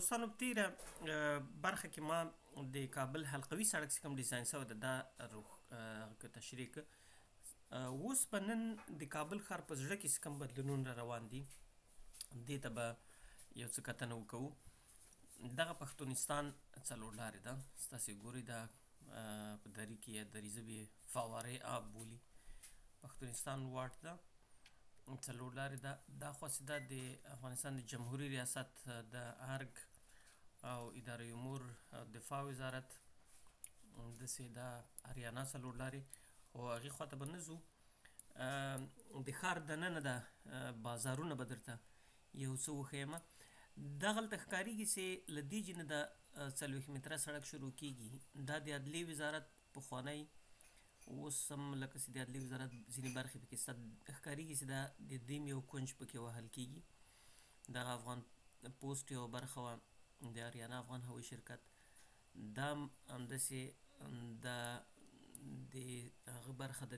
دوستانو په تیره برخه کې ما د کابل حلقوي سړک چې کوم ډیزاین شوی ده دا تشریح کړ. اوس به نن د کابل ښار په زړه کې چې کوم بدلونونه را روان دي دې ته به یو څه کتنه وکړو. دغه پښتونستان څلور لارې ده، ستاسې ګورئ دا په دري کې یا دري ژبې فوارې آب بولي. پښتونستان واټ ده، څلور لارې ده. دا خو چې دا د افغانستان د جمهوري ریاست د ارګ او اداره امور دفاع وزارت داسې دا اریانا څلور لارې، خو هغې خواته به نه ځو. د ښار دننه ده بازارونه به درته یو څه وښیمه. دغلته ښکارېږي چې له دې جې نه د 40 متره سړک شروع کېږي. دا د عدلیې وزارت پخوانی، اوس هم لکه چې د عدلیې وزارت ځینې برخې پکې شته، ښکارېږي چې دا د دیم یو کونج پکې وهل کېږي. دغه افغان پوسټ یوه برخه وه د اریانا افغان هوایي شرکت، دا هم همداسې د هغه برخه ده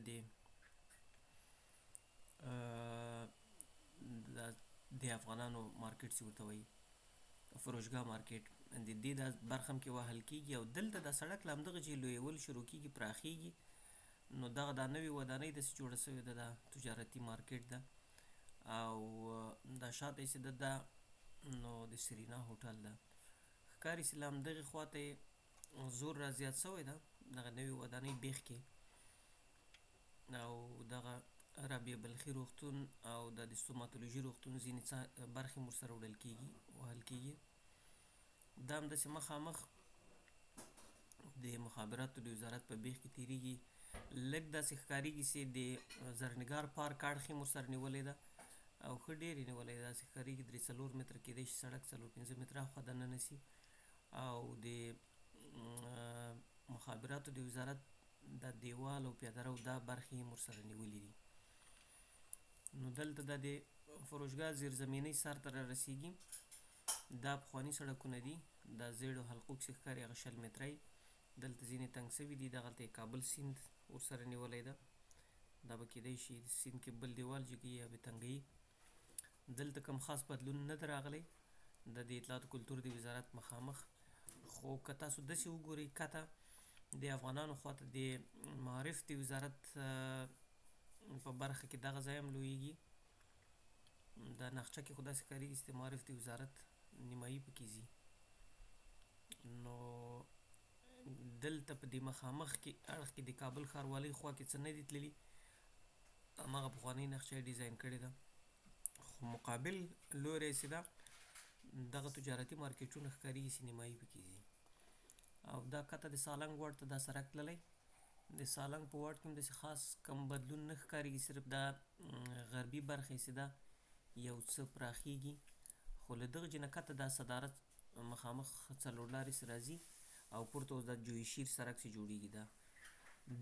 د افغانانو مارکیټ چې ورته وایي فروشګاه مارکیټ، د دې دا برخه هم کې وهل کېږي. او دلته دا سړک له همدغه ځای لویول شروع کېږي، پراخېږي. نو دغه دا نوې ودانۍ داسې جوړه شوې ده، دا تجارتي مارکیټ ده. او دا شاته یې چې ده دا نو د سرینا هوټل ده. ښکاري چې له همدغې خواته یې زور را زیات شوی ده دغه نوې ودانۍ بیخ کې. او دغه رابعه بلخي روغتون او د ستوماتولوژي روغتون ځینې برخې هم ورسره وړل کېږي، وهل کېږي. دا همداسې مخامخ د مخابراتو د وزارت په بیخ کې تېرېږي. لږ داسې ښکارېږي چې د زرنګار پارک اړخ یې ورسره نیولې ده او ښه ډېر یې نیولی ده. داسې ښکارېږي 3-4 متره کېدای شي سړک 4-5 متره هاخوا دننه شي. او د مخابراتو د وزارت دا دیوال او پیاده رو دا برخې هم ورسره نیولي دي. نو دلته دا د فروشګاه زیرزمینۍ سر ته را رسېږي. دا پخواني سړکونه دي، دا زیړو حلقو کښې ښکاري هغه 20 متره یې دلته ځینې تنګ شوي دي. دغلته یې کابل سیند ورسره نیولی ده. دا به کېدای شي سیند کې بل دیوال جګوي یا به تنګوي. دلته کوم خاص بدلون نه ده راغلی د اطلاعات و کلتور د وزارت مخامخ. خو که تاسو داسې وګورئ کته د افغانانو خواته د معارف د وزارت په برخه کې دغه ځای هم لویږي. دا نقشه کې خو داسې ښکارېږي چې د معارف د وزارت نیمایي پکې ځي. نو دلته په دې مخامخ کې اړخ کې د کابل ښاروالۍ خوا کې څه نه دي تللي، هماغه پخوانۍ نقشه یې ډیزاین کړې ده. خو مقابل لوری چې ده دغه تجارتي مارکیټونه ښکارېږي چې نیمایي پکې ځي. او دا کته د سالنګ واټ ته دا سړک تللی. د سالنګ په واټ کې هم داسې خاص کم بدلون نه ښکارېږي، صرف دا غربي برخه یې چې ده یو څه پراخېږي. خو له دغه ځای نه کته دا صدارت مخامخ څلور لارې چې راځي او پورته اوس دا جوی شیر سړک چې جوړېږي، دا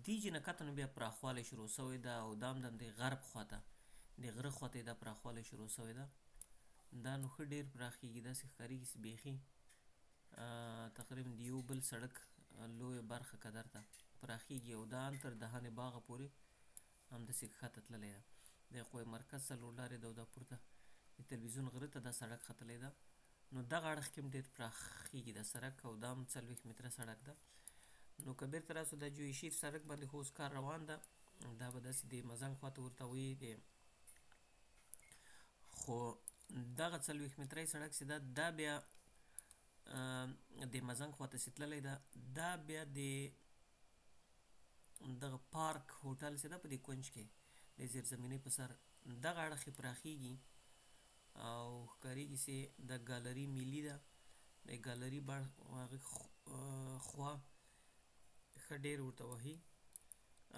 دې ځای نه کته نو بیا پراخوالی شروع شوی ده. او دا هم د غرب خواته د غره خواته یې دا پراخوالی شروع شوی ده. دا نو ښه ډېر پراخېږي، داسې ښکارېږي چې بیخي تقریبا د یو بل سړک لویه برخه قدر ته پراخېږي. او دا ان تر دهان باغه پورې همداسې ښکته تللی ده. د قوه مرکز څلور لارې ده او دا پورته د تلویزیون غره ته دا سړک ختلی ده. نو دغه اړخ کې هم ډېر پراخېږي دا سړک او دا هم 40 متره سړک ده. نو که بیرته راسو دا جوی شیر سړک باندې خو اوس کار روان ده. دا به داسې د مزنګ خواته ورته وایي. خو دغه 40 متره سړک چې ده دا بیا د مزنګ خواته چې تللی ده، دا بیا د دغه پارک هوټل چې ده په دې کونج کې د زیرزمینۍ په سر دغه اړخ یې پراخېږي. او ښکارېږي چې د ګالري ملي ده، د ګالري هغې خوا ښه ډېر ورته وهي.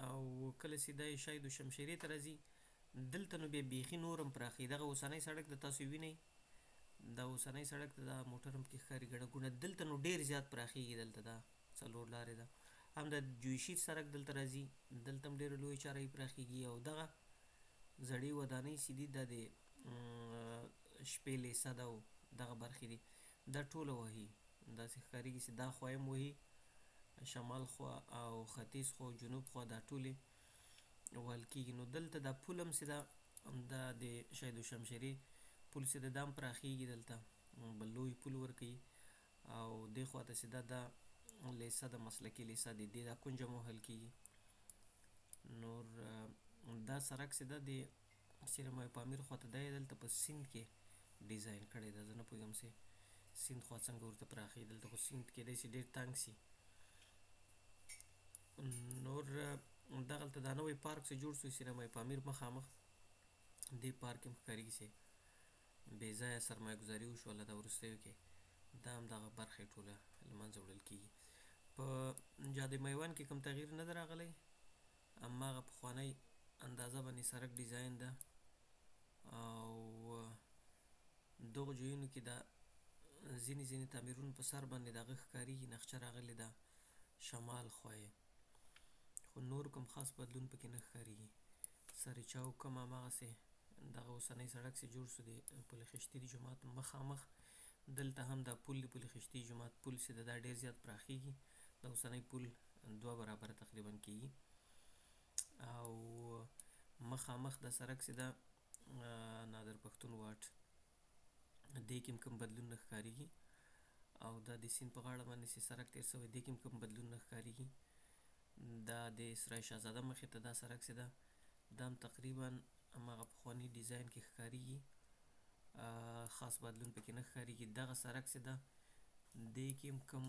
او کله چې دی شاید و شمشیرې ته راځي دلته نو بیا بیخي نور هم پراخېږي. دغه اوسنی سړک د تاسو وینئ، دا اوسنی سړک ته دا موټر هم پکې ښکاري ګڼه ګوڼه. دلته نو ډېر زیات پراخېږي. دلته دا څلور لارې ده. هم د جوی شیر سړک دلته راځي، دلته هم ډېره لویه چاره پراخېږي. او دغه زړې ودانۍ چې دي دا د شپې لیسه ده او دغه برخې دي دا ټوله وهي. داسې ښکارېږي چې دا خوا یې هم وهي، شمال خوا او ختیځ خوا او جنوب خوا دا ټولې وهل کېږي. نو دلته دا پل هم چې ده دا د شهید و شمشیرې پل چې ده دا هم پراخېږي. دلته بل لوی پل ورکوي او دې خواته چې دا لیسه د مسلکي لیسه د دې دا کونج هم وهل کېږي. نور دا سړک چې ده د سینمای پامیر خواته دی دلته په سیند کې ډیزاین کړی ده. زه نه پوهېږم چې سیند خوا څنګه ورته پراخېږي، دلته خو سیند کیدای شي ډېر تنګ سي. نور دغلته دا نوی پارک چې جوړ سو سینمای پامیر مخامخ، دې پارک کې هم ښکارېږي چې بې ځایه سرمایه ګذاري وشوله دا وروستیو کې، دا هم دغه برخه یې ټوله له منځه وړل کېږي. په جاده میوند کې کوم تغییر نه ده راغلی، هماغه پخوانی اندازه باندې سړک ډیزاین ده او دغو ځایونو کې دا ځینې تعمیرونو په سر باندې د هغه ښکارېږي نقشه راغلې ده شمال خوا یې، خو نور کوم خاص بدلون پکې نه ښکارېږي. سر چوک هم هماغسې دغه اوسنی سړک چې جوړ سو د پل خشتي د جومات مخامخ، دلته هم دا پل د پل خشتي جومات پل چې ده دا ډېر زیات پراخېږي، د اوسنی پل 2 برابره تقریبا کېږي. او مخامخ دا سړک چې ده نادر پښتون واټ دې کې هم کوم بدلون نه ښکارېږي، او دا د سیند په غاړه باندې چې سړک تېر سوی دې کې هم کوم بدلون نه ښکارېږي. دا د سرای شهزاده مخې ته دا سړک چې ده دا هم تقریبا هماغه پخواني ډیزاین کې ښکارېږي، خاص بدلون پکې نه ښکارېږي. دغه سړک چې ده دې کې هم کوم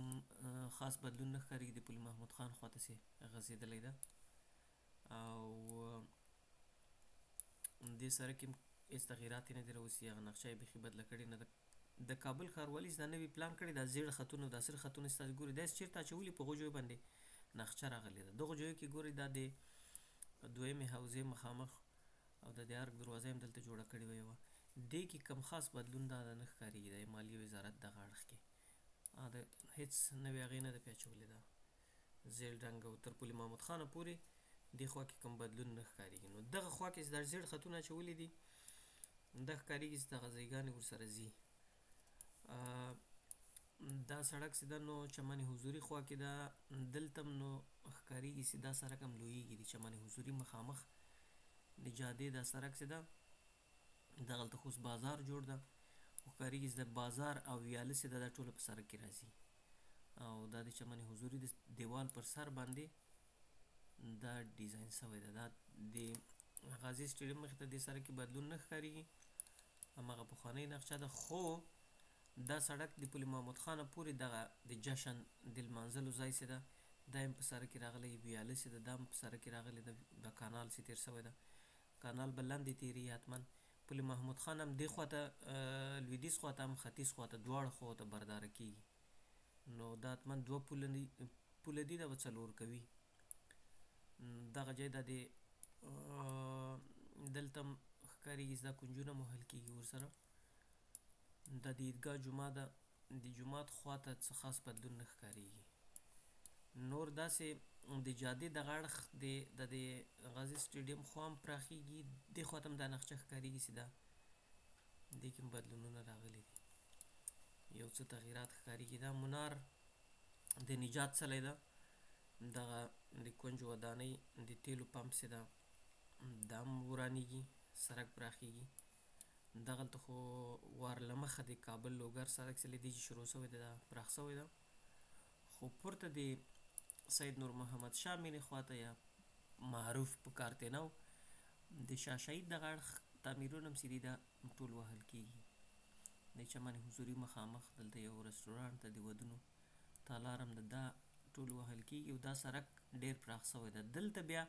خاص بدلون نه ښکارېږي، د پل محمود خان خواته چې غځېدلی ده، او دې سړک کې هم هېڅ تغییرات یې نه دي راوستي، هغه نقشه یې بیخي بدله کړې نه ده. د کابل ښاروالي چې دا نوي پلان کړی دا زیړ خطونه دا سره خطونه چې تاسو ګورئ دا یې چېرته اچولي، په هغو ځایو باندې نقشه راغلې ده. دغو ځایو کې ګورئ دا د دویمې حوزې مخامخ او د ارګ دروازه یې هم دلته جوړه کړې وه یوه، دې کې کوم خاص بدلون دا نه ښکارېږي. د مالیې وزارت دغه اړخ کې هېڅ نوې هغې نه ده پې اچولې ده زیړ رنګ، او تر پل محمود خانه پورې دې خوا کې کوم بدلون نه ښکارېږي. نو دغه خوا کې چې دا زیړ خطونه اچولي دي دا ښکارېږي چې دغه ځایګانې ورسره ځي. دا سړک چې ده نو چمن حضوري خوا کې ده، دلته هم نو ښکارېږي چې دا سړک هم لویېږي، د چمن حضوري مخامخ د جادې دا سړک چې ده دغلته خو اوس بازار جوړ ده، خو ښکارېږي چې د بازار او ویاله چې ده دا ټوله په سړک کې راځي، او دا د چمن حضوري د دیوال پر سر باندې دا ډیزاین سوی ده. دا د غازي سټیډیم مخې ته دې سړک کې بدلون نه ښکارېږي، هماغه پخوانۍ نقشه ده، خو دا سړک د پل محمود خانه پورې دغه د جشن د لمانځلو ځای چې ده دا هم په سړک کې راغلی، ویاله چې ده دا هم په سړک کې راغلی ده، دا کانال چې تېر سوی ده کانال به لاندې تېرېږي حتما. پل محمود خان هم دې خواته لویدیځ خواته هم ختیځ خواته دواړو خواو ته برداره کېږي، نو دا حتما 2 پوله دي دا به 4 کوي. دغه ځای دا د دلته هم ښکارېږي چې دا کونجونه هم وهل کېږي ورسره. دا د عیدګاه جومات ده، د جومات خواته څه خاص بدلون نه ښکارېږي. نور داسې د جادې دغه اړخ د غازي سټیډیم خوا هم پراخېږي، دې خواته هم دا نقشه ښکارېږي چې دا دې کې هم بدلونونه راغلي دي، یو څه تغییرات ښکارېږي. دا منار د نجات څلی ده، دغه د کونج ودانۍ د تیلو پمپ چې ده دا هم ورانېږي، سړک پراخېږي. دغلته خو ور له مخه د کابل لوګر سړک چې دی چې شروع سوی دی دا پراخ سوی ده، خو پورته د سید نور محمد شاه مینې خواته یا معروف په کارتینو د شاه شهید دغه اړخ تعمیرونه هم چې دي دا ټول وهل کېږي. د چمن حضوري مخامخ دلته یو رسټورانټ ده د ودونو تالار هم ده، دا ټول وهل کېږي او دا سړک ډېر پراخ سوی ده. دلته بیا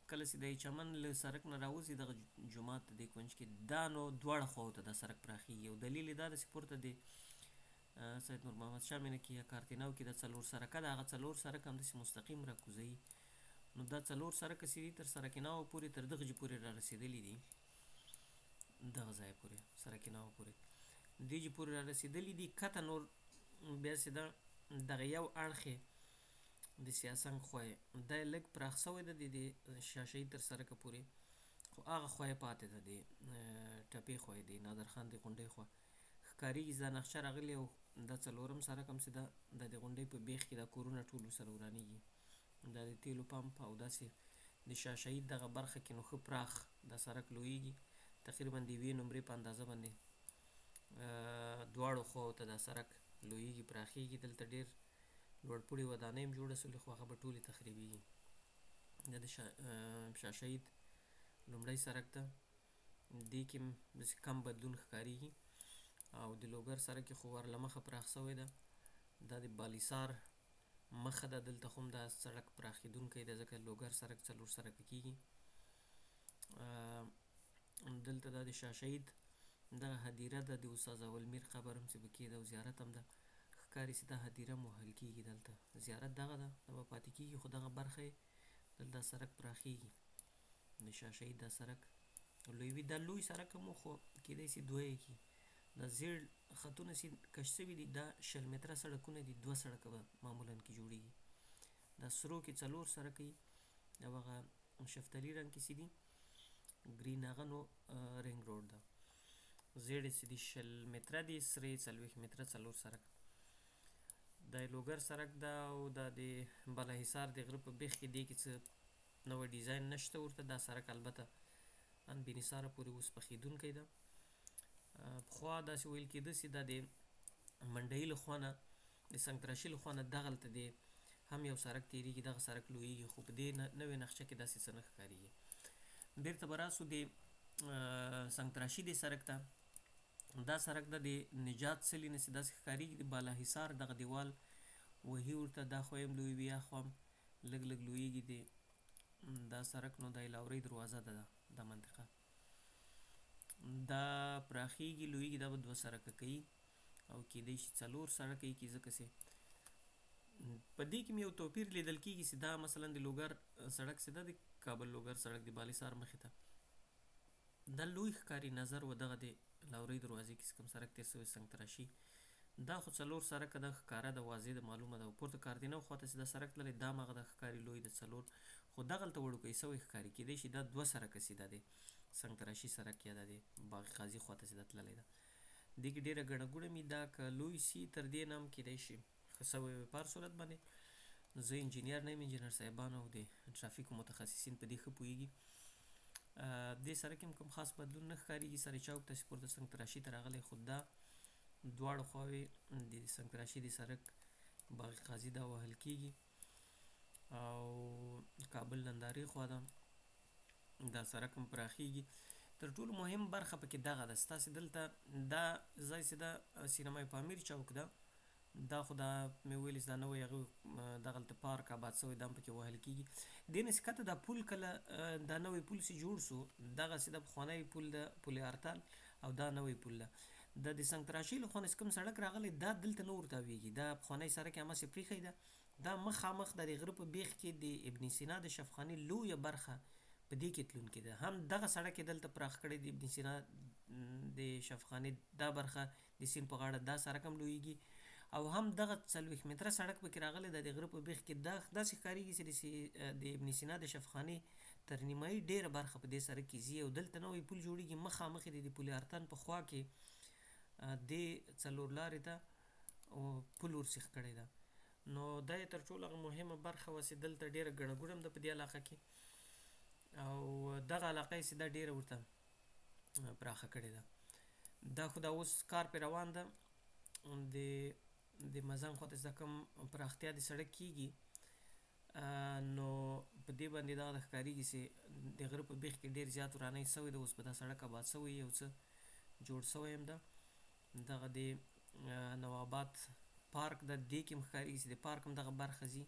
کله چې د چمن له سړک نه راوځي دغه جومات د دې کونج کې دا نو دواړه خواو ته دا سړک پراخېږي، او دلیل یې دا ده چې پورته د سید نور محمد شاه مینه کې یا کارتینو کې دا 4 سړکه ده، هغه 4 سړک همداسې مستقیم راکوزوي، نو دا 4 سړکه چې دي تر سرکیناو پورې تر دغه ځای پورې را رسېدلي دي، دغه ځای پورې سرکیناو پورې دې ځای پورې را رسېدلي دي. کته نور بیا چې ده دغه یو اړخ یې د سیاسنګ خوا یې دا یې لږ پراخ سوی ده د شاه شهید تر سړکه پورې، خو هغه خوا یې پاتې ده د ټپې خوا یې د نادر خان د غونډۍ خوا ښکارېږي چې دا نقشه راغلې، او دا 4م سړک هم چې ده دا د غونډۍ په بیخ کې دا کورونه ټول ورسره ورانېږي. دا د تیلو پمپ او داسې د شاه شهید دغه برخه کې نو ښه پراخ دا سړک لویېږي، تقریبا د 1 نمرې په اندازه باندې دواړو خواو ته دا سړک لویږي پراخیږي. دلته ډېر لوړپوړي ودانۍ هم جوړه سولې خو هغه به ټولې تخریبیږي. دا د شاه شهید لومړی سړک ده، دې کې هم داسې کم بدلون ښکاریږي. او د لوګر سړک یې خو ورله مخه پراخ سوی ده. دا د بالیسار مخه ده، دلته خو هم دا سړک پراخېدونکی ده ځکه لوګر سړک 4 سړکه کېږي. دلته دا د شاه شهید دغه هدیره ده، د استاد اولمیر قبر هم چې پکې ده او زیارت هم ده. ښکاري چې دا هدیره هم وهل کېږي دلته. زیارت دغه ده، دا به پاتې کېږي خو دغه برخه یې دلته سړک پراخېږي. د شاه شهید دا سړک لوی وي. دا لوی سړک هم خو کېدای شي دوه یې کړي. دا زیړ خطونه چې کش سوي دي دا 20 متره سړکونه دي، 2 سړکه به معمولا کې جوړېږي. دا سرو کې 4 سړکه وي او هغه شفتالي رنګ کې چې دي ګرین هغه نو رنګ روډ ده. زیړ چې دي 20 متره دي، سرې 40 متره 4 سړک. دا لوګر سړک ده او دا د بالاحصار د غره په بیخ کې دی کې څه نوی ډیزاین نشته ورته. دا سړک البته ان بېنصاره پورې اوس پخېدونکی ده. پخوا داسې ویل کېده چې دا د منډۍ له خوا نه د سنګ تراشي له خوا نه دغلته د هم یو سړک تېرېږي، دغه سړک لویېږي خو په دې نوې نقشه کې داسې څه نه ښکارېږي. بېرته به راسو د سنګ تراشي دې سړک ته. دا سړک ده د نجات څلي نه چې داسې ښکارېږي د بالاحصار دغه دیوال وهي ورته، دا خوا هم لوی وي، هاخوا هم لږ لږ لویېږي. دا سړک نو د لاورۍ دروازه ده دا منطقه. دا پراخېږي لویېږي، دا به 2 سړکه کوي او کېدای شي 4 سړکه یې کړي ځکه چې په دې کې یو توپیر لیدل کېږي چې دا مثلا د لوګر سړک چې ده د کابل لوګر سړک د بالاحصار مخې ته دا لوی ښکاري نظر و. دغه د لاورۍ دروازې کې چې کوم سړک تېر سوی سنګ تراشي دا خو 4 سړکه ده، ښکاره ده، واضح ده، معلومه ده. پورته کاردینه خواته چې دا سړک تللی دا هم هغه ده ښکاري لوی د 4 خو دغلته وړوکی سوی ښکاري. کېدای شي دا 2 سړکه سي دا د سنګ تراشي سړک یا دا د باغ قاضي خواته چې دا تللی ده. دې کې ډېره ګڼه ګوڼه وي. دا که لوی سي تر دې نه هم کېدای شي ښه سوی وي. په هر صورت باندې زه انجینر نه یم، انجینر صاحبان او د ټرافیکو متخصصین په دې ښه پوهېږي. دې سړک کې هم کوم خاص بدلون نه ښکارېږي. سړی چوک ته چې پورته سنګ تراشي ته راغلی خو دا دواړه خواوې د سنګ تراشي د سړک باغ قاضي دا وهل کېږي او کابل نندارې خوا ده دا سړک هم پراخېږي. تر ټولو مهم برخه پکې دغه ده، ستاسې دلته دا ځای چې ده سینمای پامیر چوک ده، دا خو دا مې ویلې چې دا نوی هغه دغلته پارک آباد سوی دا هم پکې وهل کېږي. دې نه چې کته دا پل کله دا نوی پل چې جوړ سو دغسې دا پخوانی پل ده، پل ارتال، او دا نوی پل ده. د سنګ تراشي له خوا نه چې کوم سړک راغلی دا دلته نه ورتاویږي، دا پخوانی سړک یې هماسې پرېښی ده. دا مخامخ د غره په بیخ کې د ابن سینا د شفخانې لویه برخه په دې کې تلونکې ده. هم دغه سړک یې دلته پراخ کړی د ابن سینا د شفخانې دا برخه د سیند په غاړه دا سړک هم لویږي او هم دغه 40 متره سړک پکې راغلی ده د غره په بیخ کې. دا داسې ښکارېږي چې د ابن سینا د شفخانې تر نیمایي ډېره برخه په دې سړک کې ځي او دلته نوی پل جوړېږي. مخامخ یې د پل ارتن په خوا کې دې 4 لارې ته پل ورسیخ کړی ده. نو دا یې تر ټولو هغه مهمه برخه وه چې دلته ډېره ګڼه ګوڼه هم ده په دې علاقه کې او دغه علاقه یې چې دا ډېره ورته پراخه کړې ده. دا خو دا اوس کار پرې روان ده د مزنګ خواته چې دا کوم پراختیا د سړک کېږي نو په دې باندې دغه ښکارېږي چې د غره په بیخ کې ډېر زیات ورانۍ سوی ده. اوس به دا سړک آباد سوی یو څه جوړ سوی هم ده. دغه د نواباد پارک ده، دې کې هم ښکارېږي چې د پارک هم دغه برخه ځي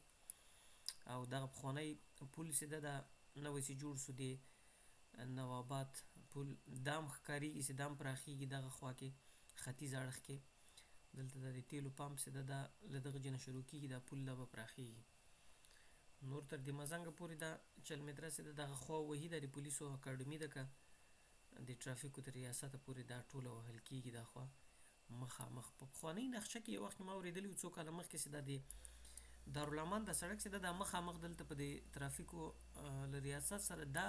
او دغه پخوانی پل چې ده دا نوی چې جوړ سو د نواباد پل دا هم ښکارېږي چې دا هم پراخېږي دغه خوا کې ختیځ اړخ کې. دلته دا د تیلو پمپ چې ده دا له دغه ځای نه شروع کېږي، دا پل دا به پراخېږي نور تر د مزنګه پورې دا 40 متره چې ده دغه خوا وهي. دا د پولیسو اکاډمي ده که د ټرافیکو تر ریاسته پورې دا ټوله وهل کېږي. دا خوا مخامخ په پخوانۍ نقشه کې یو وخت ما اورېدلي وو څو کاله مخکې چې دا د دارالامان دا سړک چې ده دا مخامخ دلته په د ترافیکو له ریاست سره دا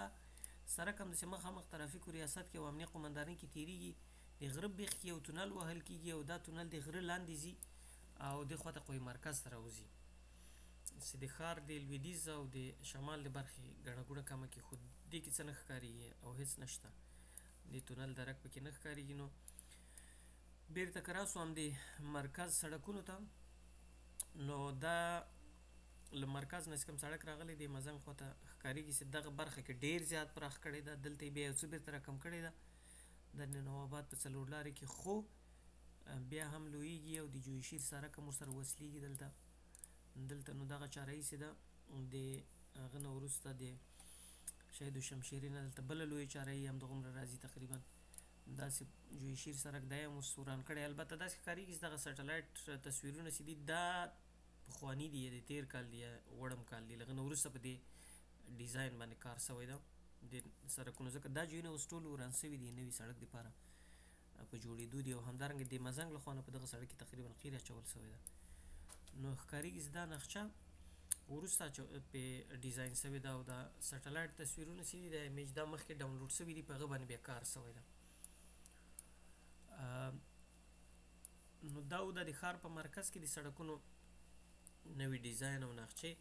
سړک هم داسې مخامخ ترافیکو ریاست کې او امنیه قمندانۍ کې تېرېږي. د غره بیخ کې یو تونل وهل کېږي او دا تونل د غره لاندې ځي او دې خواته قوي مرکز ته راوځي چې د ښار د لویدیځ او د شمال د برخې ګڼه ګوڼه کمه کړي. خو دې کې څه نه ښکارېږي او هېڅ نشته، د تونل درک پکې نه ښکارېږي. نو بیرته که راسو همدې مرکز سړکونو ته، نو دا له مرکز نه چې کوم سړک راغلی دی مزنګ خواته ښکارېږي چې دغه برخه کې ډېر زیات پراخ کړې ده. دلته یې بیا یو څه بیرته راکم کړې ده د نوآباد په څلور لارې کې، خو بیا هم لویږي او د جویشیر سړک هم ورسره وصلېږي دلته نو دغه چاره ایسې ده. د هغه نه وروسته د شهید شمشیري نه دلته بله لویه چاره یې همدغومره راځي تقریبا. داسې جویشیر سړک دا یې هم اوس وران کړی. البته داسې ښکارېږي چې دغه سټلایټ تصویرونه چې دي دا پخواني دي، د تېر کال دي یا وړم کال دي. له هغه نه وروسته په دې ډیزاین باندې کار سوی ده د سړکونو، ځکه دا جویونه اوس ټول وران سوي دي نوي سړک دپاره په جوړېدو دي. او همدارنګه د مزنګ له خوا نه په دغه سړک کې تقریبا قیر اچول سوی ده. نو ښکارېږي چې دا نقشه وروسته پې ډیزاین سوې ده او دا سټلایټ تصویرونه چې دي دا ایمیج دا مخکې ډاونلوډ سوي دي، په هغه باندې بیا کار سوی ده. نو دا و د ښار په مرکز کې د سړکونو نوي ډیزاین او نقشې،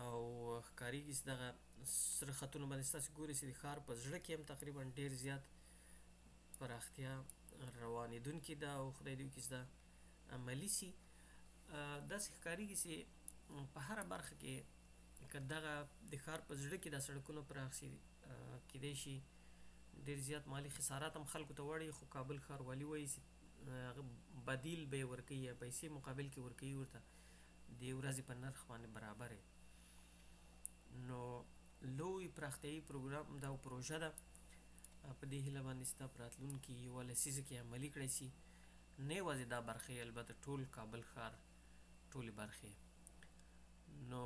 او ښکارېږي چې دغه سره خطونو باندې ستاسې ګورئ چې د ښار په زړه کې هم تقریبا ډېر زیات پراختیا روانېدونکې ده او خدای دې وکړي چې دا عملي سي. داسې ښکارېږي چې په هره برخه کې که دغه د ښار په زړه کې دا سړکونه پراخ سي، کیدای شي ډېر زیات مالي خسارات هم خلکو ته وړي، خو کابل ښاروالي وایي چې هغه بدیل به یې ورکوي یا پیسې مقابل کې ورکوي ورته د ورځې په نرخ باندې برابر. نو لوی پراختیایي پروګرام دا پروژه ده، په دې هیله باندې چې دا په راتلونکي یوه لسیزه کې عملي کړی سي. نه یوازې دا برخې، البته ټول کابل ښار ټولې برخې. نو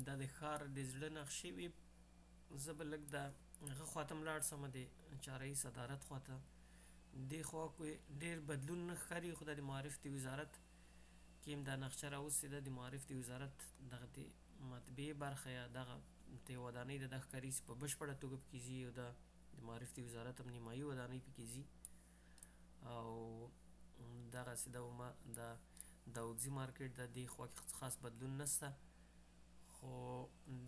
دا د ښار د زړه نقشې وي. زه به لږ د هغه خواته هم لاړ شم، د چارهیي صدارت خواته. دې خوا کې ډېر بدلون نه ښکاري، خو دا د معارف د وزارت کې هم دا نقشه راوستې ده. د معارف د وزارت دغه د مطبعې برخه یا دغه د ودانۍ د ښکاري چې په بشپړه توګه پکې ځي، او دا د معارف د وزارت هم نیمایي ودانۍ پکې ځي. او دغسې د داودزي مارکیټ د دې خوا کې خاص بدلون نشته، خو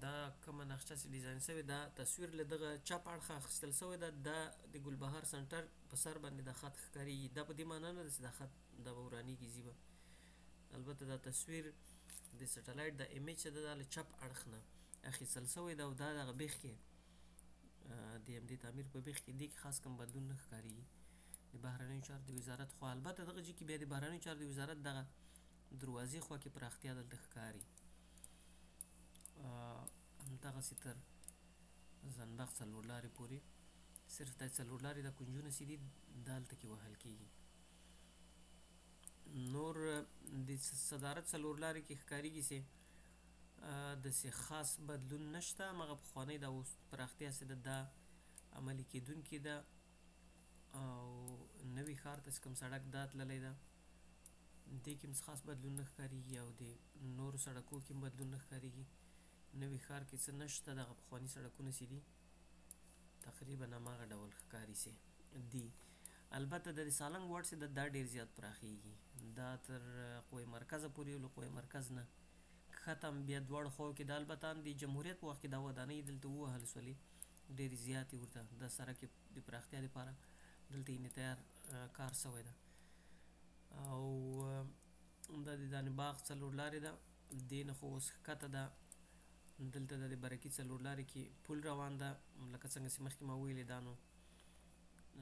دا کومه نقشه چې ډیزاین سوې دا تصویر له دغه چپ اړخه اخیستل سوی ده. دا د ګلبهار سنټر په سر باندې دا خط ښکارېږي. دا په دې معنا نه ده چې دا خط دا به ورانېږي ځي به، البته دا تصویر د سټلایټ د ایمیج چې ده دا له چپ اړخ نه اخیستل سوی ده، او دا دغه بیخ کې د همدې تعمیر په بیخ کې دې کې خاص کوم بدلون نه ښکارېږي. د بهرنیو چارو د وزارت خوا، البته دغه ځای کې بیا د بهرنیو چارو د وزارت دغه دروازې خوا کې پراختیا دلته ښکاري. همدغسې تر زنبق څلور لارې پورې صرف دا څلور لارې دا کنجونه چې دي دا هلته کې وهل کېږي. نور د صدارت څلور لارې کې ښکارېږي چې داسې خاص بدلون نشته. همغه پخوانۍ دا اوس پراختیا چې ده دا عملي کېدونکې ده، او نوي ښار ته چې کوم سړک دا تللی ده دې کې هم خاص بدلون نه ښکارېږي، او د نورو سړکو کې هم بدلون نه ښکارېږي. نوي ښار کې څه نشته، دغه پخواني سړکونه چې دي تقریبا هماغه ډول ښکاري چې دي. البته د سالنګ واټ چې ده دا ډېر زیات پراخېږي، دا تر قوه مرکزه پورې، له قوه مرکز نه ښکته هم بیا دواړو خواو کې دا البته هم د جمهوریت په وخت کې دا ودانۍ دلته ووهل سولې ډېرې زیاتې ورته د سړک د پراختیا دپاره دلته یې تیار کار سوی ده. او دا د دانې باغ څلور لارې ده، دې نه خو اوس ښکته ده دلته د برکي څلور لارې کې پل روان ده، لکه څنګه چې مخکې ما ویلې دا نو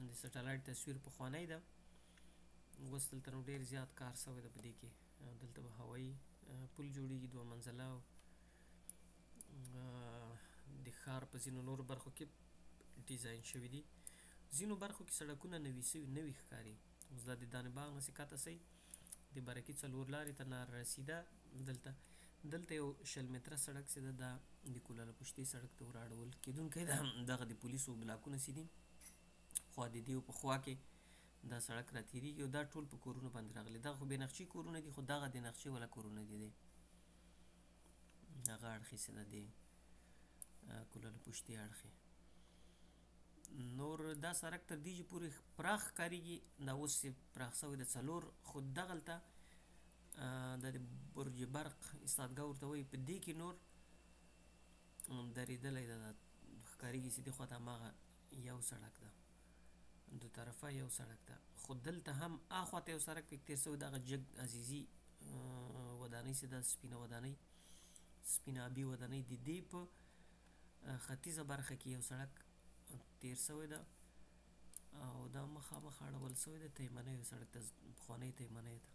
د سټلایټ تصویر پخوانی ده. اوس دلته نو ډېر زیات کار سوی ده په دې کې. دلته به هوایي پل جوړېږي دوه منزله، او د ښار په ځینو نورو برخو کې ډیزاین شوي دي. ځینو برخو کې سړکونه نوي ښکاري. اوس دا د دانې باغ نه چې کښته سئ د برکي څلور لارې ته نار رسیده، دلته یو 20 متره سړک چې ده دا د کولال پشتي سړک ته ور اړول کېدونکی ده. دغه د پولیسو بلاکونه چې دي خوا د دې په خوا کې دا سړک را تېرېږي، او دا ټول په کورونو باندې راغلي. دغه خو بې نقشې کورونه دي، خو دغه د نقشې والا کورونه دي هغه اړخې چې ده د کولال پشتي اړخې. نور دا سړک تر دې پورې پراخ ښکارېږي، دا اوس چې پراخ سوی د څلور، خو دغلته دا د برج برق استادګاه ورته وایي، په دې کې نور درېدلی ده، ښکارېږي چې دې خوا ته هماغه یو سړک ده. دو طرفه یو سړک ده. خو دلته هم اخواته یو سړک پکې تېر سوی، دغه جګ عزیزي ودانۍ چې ده، سپینه ودانۍ، سپینه ابي ودانۍ، د دې په ختیځه برخه کې یو سړک تېر سوی ده او دا مخامخ اړول سوی ده تیمنیو سړک ته، پخوانۍ تیمنۍ ته.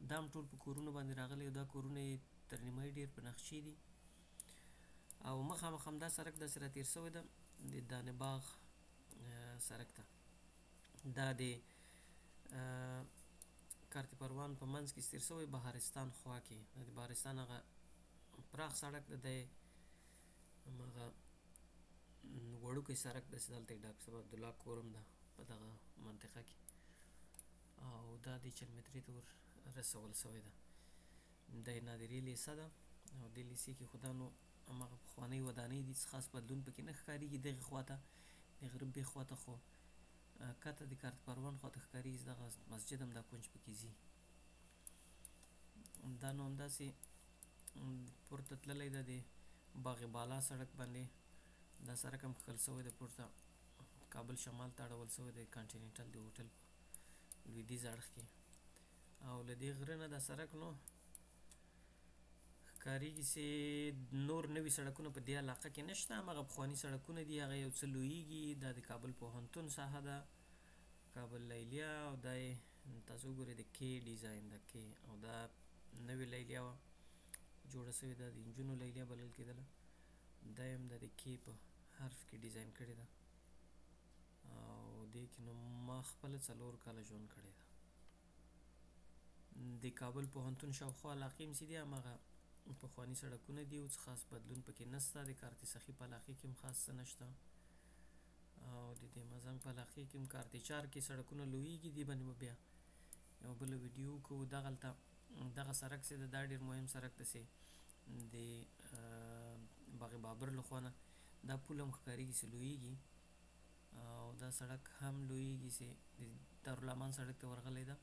دا هم ټول په کورونو باندې راغلی او دا کورونه یې تر نیمایي ډېر په نقشې دي او مخامخ همدا سړک داسې راتېر سوی ده د دانې باغ سړک ته. دا د کارت پروان په منځ کې تېر سوی، بهارستان خوا کې د بهارستان هغه پراخ سړک ده، دی هماغه وړوکی سړک ده چې دلته یې ډاکټر صاحب عبدالله کور هم ده په دغه منطقه کې او دا د چلمتري ته ور رسول سوی ده. دا یې نادري لیسه ده او دې لیسې کې خو دا نو هماغه پخوانۍ ودانۍ دي، څه خاص بدلون پکې نه ښکارېږي. دغې خواته د غره بېخ خواته خو کته د کارت پروان خواته ښکارېږي، دغه مسجد هم دا کونج پکې ځي. دا نو همداسې پورته تللی ده د باغ بالا سړک باندې. دا سړک هم کښل سوی ده، پورته کابل شمال ته اړول سوی دی، کانټیننټل د هوټل په لویدیځ اړخ کې. او له دې غره نه دا سړک نو ښکارېږي چې نور نوي سړکونه په دې علاقه کې نشته، هماغه پخواني سړکونه دي، هغه یو څه لویېږي. دا د کابل پوهنتون ساحه ده، کابل لیلیه، او دا یې تاسو وګورئ د کې ډیزاین ده، کې او دا نوې لیلیه وه جوړه سوې ده، د نجونو لیلیه بلل کېدله. دا یې هم د کې په حرف کې ډیزاین کړې ده او دې کې نو ما خپله 4 کاله ژوند کړی ده. د کابل پوهنتون شاوخوا علاقې هم چې دي هماغه پخواني سړکونه دي او څه خاص بدلون پکې نشته. د کارت سخي په علاقې کې هم خاص څه نشته او د دې مزنګ په علاقې کې هم کارت چار کې سړکونه لویېږي. دې باندې به بیا یو بله ویډیو کوو. دغلته دغه سړک چې ده دا ډېر مهم سړک ده چې د باغ بابر له خوا نه دا پل هم ښکارېږي چې لویېږي او دا سړک هم لویېږي چې د دارالامان سړک ته ورغلی ده.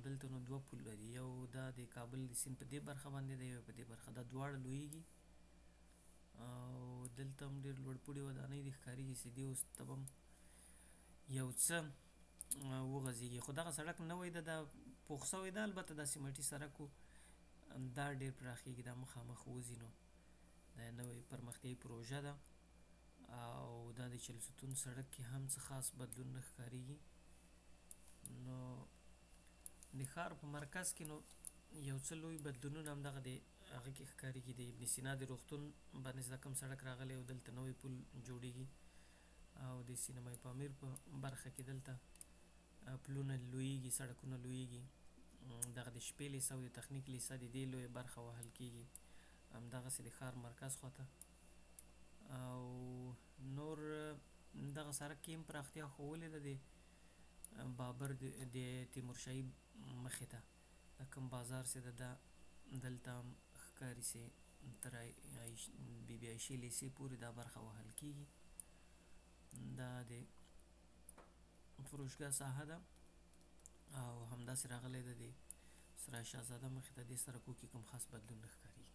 دلته نو 2 پله دي، یو دا د کابل د سیند په دې برخه باندې دی، یو په دې برخه، دا دواړه لویېږي او دلته هم ډېر لوړ پوړي ودانۍ دي، ښکارېږي چې دې اوس ته به هم یو څه وغځېږي. خو دغه سړک نوی ده، دا پوخ سوی ده، البته دا سیمټي سړک و، دا ډېر پراخېږي، دا مخامخ وځي نو دا نوې پرمختیایي پروژه ده او دا د چهلستون سړک کې هم څه خاص بدلون نه ښکارېږي. نو د ښار په مرکز کې نو یو څه لوی بدلونونه همدغه د هغه کې ښکارېږي، د ابن سینا د روغتون باندې چې دا کوم سړک راغلی او دلته نوی پل جوړېږي او د سینمای پامیر په برخه کې دلته پلونه لویېږي، سړکونه لویېږي. دغه د شپې لیسه او د تخنیک لیسه د دې لویه برخه وهل کېږي همدغسې د ښار مرکز خواته او نور دغه سړک کې هم پراختیا ښوولې ده د بابر د تیمورشاهي مخې ته دا کوم بازار چې ده دا دلته هم ښکاري چې تر بي بي عایشې لیسې پورې دا برخه وهل کېږي. دا د فروشګاه ساحه ده او همداسې راغلی ده د سرای شهزاده مخې ته. دې سړکو کې کوم خاص بدلون نه ښکارېږي.